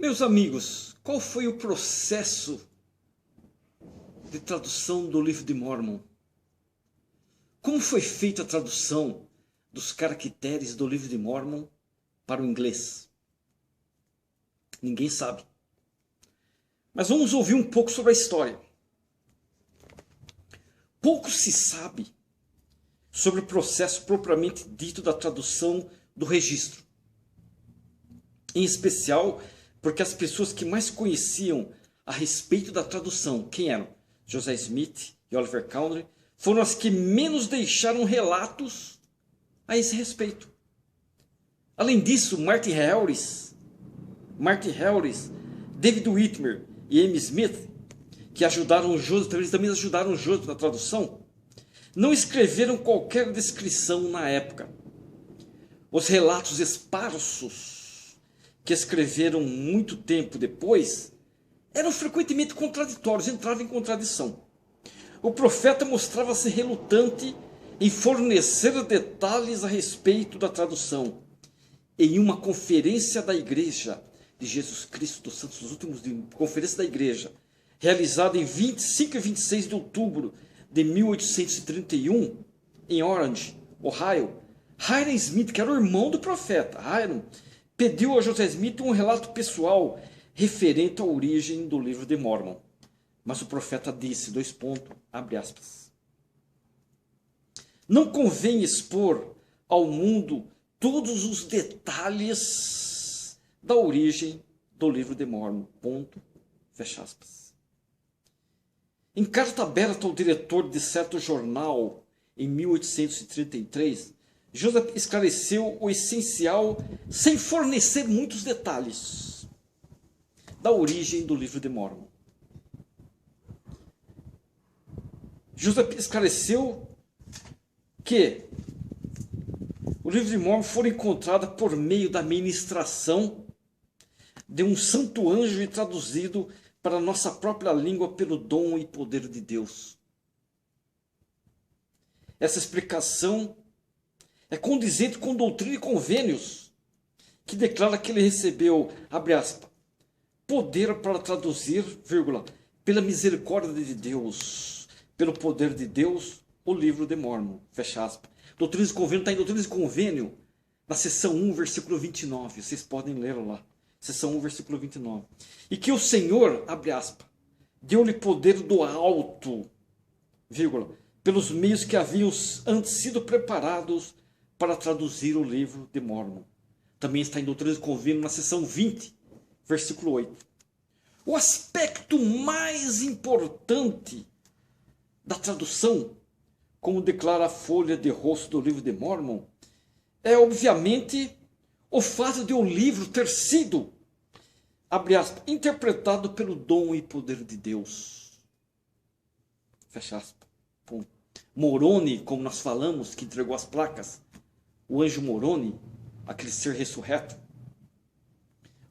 Meus amigos, qual foi o processo de tradução do livro de Mórmon? Como foi feita a tradução dos caracteres do livro de Mórmon para o inglês? Ninguém sabe. Mas vamos ouvir um pouco sobre a história. Pouco se sabe sobre o processo propriamente dito da tradução do registro. Em especial, porque as pessoas que mais conheciam a respeito da tradução, quem eram? José Smith e Oliver Cowdery, foram as que menos deixaram relatos a esse respeito. Além disso, Martin Harris, David Whitmer e Amy Smith, que ajudaram o Joseph, eles também ajudaram o Joseph na tradução, não escreveram qualquer descrição na época. Os relatos esparsos que escreveram muito tempo depois eram frequentemente contraditórios, entravam em contradição. O profeta mostrava-se relutante em fornecer detalhes a respeito da tradução. Em uma conferência da Igreja de Jesus Cristo dos Santos dos Últimos Dias, conferência da Igreja, realizada em 25 e 26 de outubro de 1831, em Orange, Ohio, Hiram Smith, que era o irmão do profeta, Hiram, pediu a José Smith um relato pessoal referente à origem do livro de Mórmon. Mas o profeta disse, abre aspas, não convém expor ao mundo todos os detalhes da origem do livro de Mórmon, fecha aspas. Em carta aberta ao diretor de certo jornal, em 1833, Joseph esclareceu o essencial sem fornecer muitos detalhes da origem do livro de Mórmon. Joseph esclareceu que o livro de Mórmon foi encontrado por meio da ministração de um santo anjo e traduzido para a nossa própria língua pelo dom e poder de Deus. Essa explicação é condizente com Doutrina e Convênios, que declara que ele recebeu, abre aspas, poder para traduzir, vírgula, pela misericórdia de Deus, pelo poder de Deus, o livro de Mórmon, fecha aspas. Doutrina e Convênio está em Doutrina e Convênio, na seção 1, versículo 29, vocês podem ler lá. Seção 1, versículo 29. E que o Senhor, abre aspas, deu-lhe poder do alto, vírgula, pelos meios que haviam antes sido preparados para traduzir o livro de Mórmon. Também está em Doutrina e Convênio, na seção 20, versículo 8. O aspecto mais importante da tradução, como declara a folha de rosto do livro de Mórmon, é obviamente o fato de o livro ter sido, abre aspas, interpretado pelo dom e poder de Deus. Fecha aspas. Moroni, como nós falamos, que entregou as placas, o anjo Moroni, aquele ser ressurreto,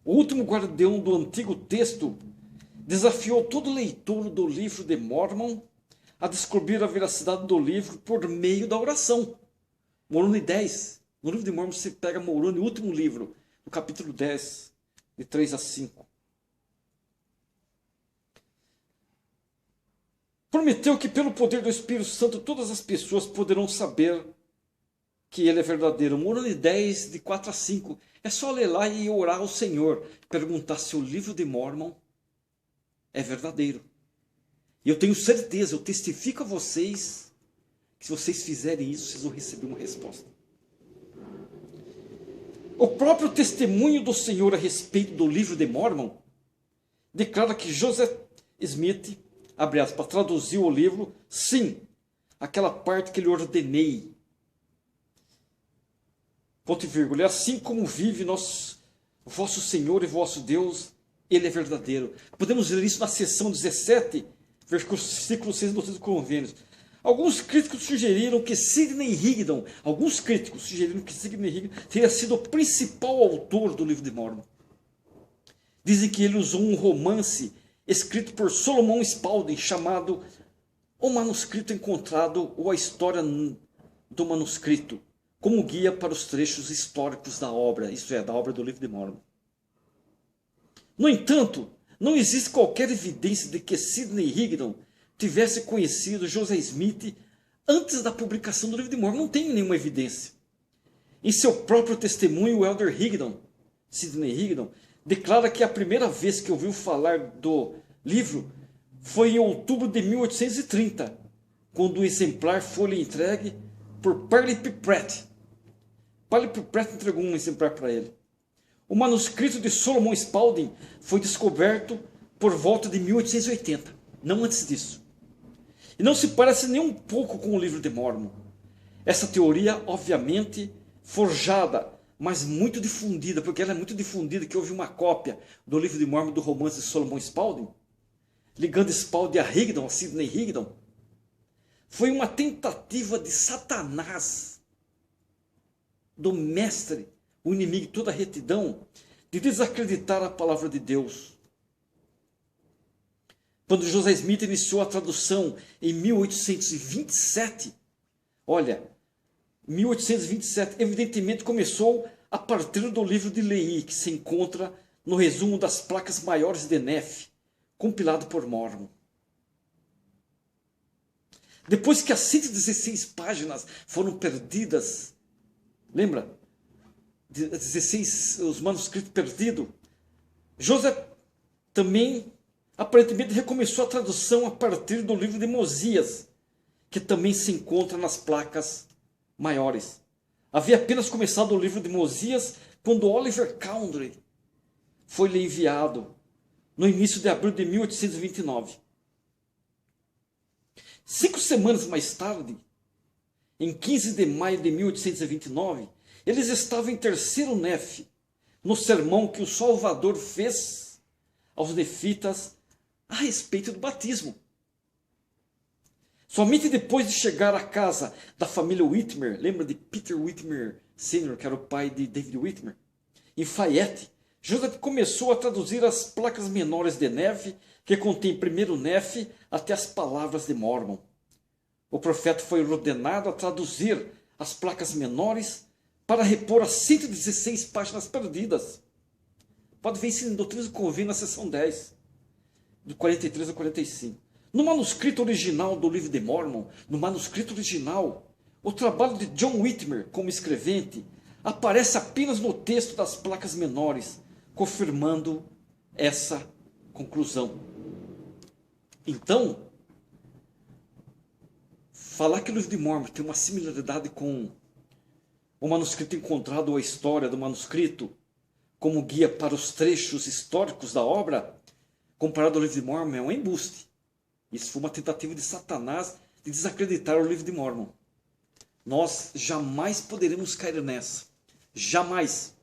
o último guardião do antigo texto, desafiou todo leitor do livro de Mórmon a descobrir a veracidade do livro por meio da oração. Moroni 10. No livro de Mórmon você pega Moroni, o último livro, no capítulo 10, de 3 a 5. Prometeu que pelo poder do Espírito Santo todas as pessoas poderão saber que ele é verdadeiro. Moroni 10, de 4 a 5. É só ler lá e orar ao Senhor, perguntar se o livro de Mórmon é verdadeiro. E eu tenho certeza, eu testifico a vocês, que se vocês fizerem isso, vocês vão receber uma resposta. O próprio testemunho do Senhor a respeito do livro de Mórmon declara que Joseph Smith, abre aspas, traduziu o livro, sim, aquela parte que lhe ordenei. Ponto e vírgula. É assim como vive vosso Senhor e vosso Deus, ele é verdadeiro. Podemos ler isso na seção 17, versículo 6 do Doutrina e Convênios. Alguns críticos sugeriram que Sidney Rigdon teria sido o principal autor do livro de Mórmon. Dizem que ele usou um romance escrito por Solomon Spaulding chamado O Manuscrito Encontrado ou a História do Manuscrito, como guia para os trechos históricos da obra, isto é, da obra do livro de Mórmon. No entanto, não existe qualquer evidência de que Sidney Rigdon tivesse conhecido José Smith antes da publicação do Livro de Mormon. Não tem nenhuma evidência. Em seu próprio testemunho, o elder Rigdon, Sidney Rigdon, declara que a primeira vez que ouviu falar do livro foi em outubro de 1830, quando o exemplar foi lhe entregue por Parley P. Pratt. Parley P. Pratt entregou um exemplar para ele. O manuscrito de Solomon Spaulding foi descoberto por volta de 1880, não antes disso. E não se parece nem um pouco com o Livro de Mormon. Essa teoria, obviamente, forjada, mas muito difundida, porque ela é muito difundida, que houve uma cópia do Livro de Mormon do romance de Solomon Spaulding, ligando Spaulding a Rigdon, a Sidney Rigdon, foi uma tentativa de Satanás, do mestre, o inimigo de toda a retidão, de desacreditar a palavra de Deus. Quando José Smith iniciou a tradução em 1827, olha, 1827, evidentemente começou a partir do livro de Lehi, que se encontra no resumo das placas maiores de Nefe, compilado por Mormon. Depois que as 116 páginas foram perdidas, lembra? 16, os manuscritos perdidos, José também aparentemente recomeçou a tradução a partir do livro de Mosias, que também se encontra nas placas maiores. Havia apenas começado o livro de Mosias quando Oliver Cowdery foi-lhe enviado no início de abril de 1829. 5 semanas mais tarde, em 15 de maio de 1829, eles estavam em terceiro Nefe, no sermão que o Salvador fez aos nefitas a respeito do batismo. Somente depois de chegar à casa da família Whitmer, lembra de Peter Whitmer Sr., que era o pai de David Whitmer, em Fayette, José começou a traduzir as placas menores de Nefe, que contém primeiro Nefe até as palavras de Mormon. O profeta foi ordenado a traduzir as placas menores para repor as 116 páginas perdidas. Pode ver isso em Doutrinas do Convênio, na seção 10, do 43 ao 45. No manuscrito original do Livro de Mormon, no manuscrito original, o trabalho de John Whitmer como escrevente aparece apenas no texto das placas menores, confirmando essa conclusão. Então, falar que o Livro de Mormon tem uma similaridade com o manuscrito encontrado ou a história do manuscrito como guia para os trechos históricos da obra, comparado ao Livro de Mormon, é um embuste. Isso foi uma tentativa de Satanás de desacreditar o Livro de Mormon. Nós jamais poderemos cair nessa. Jamais.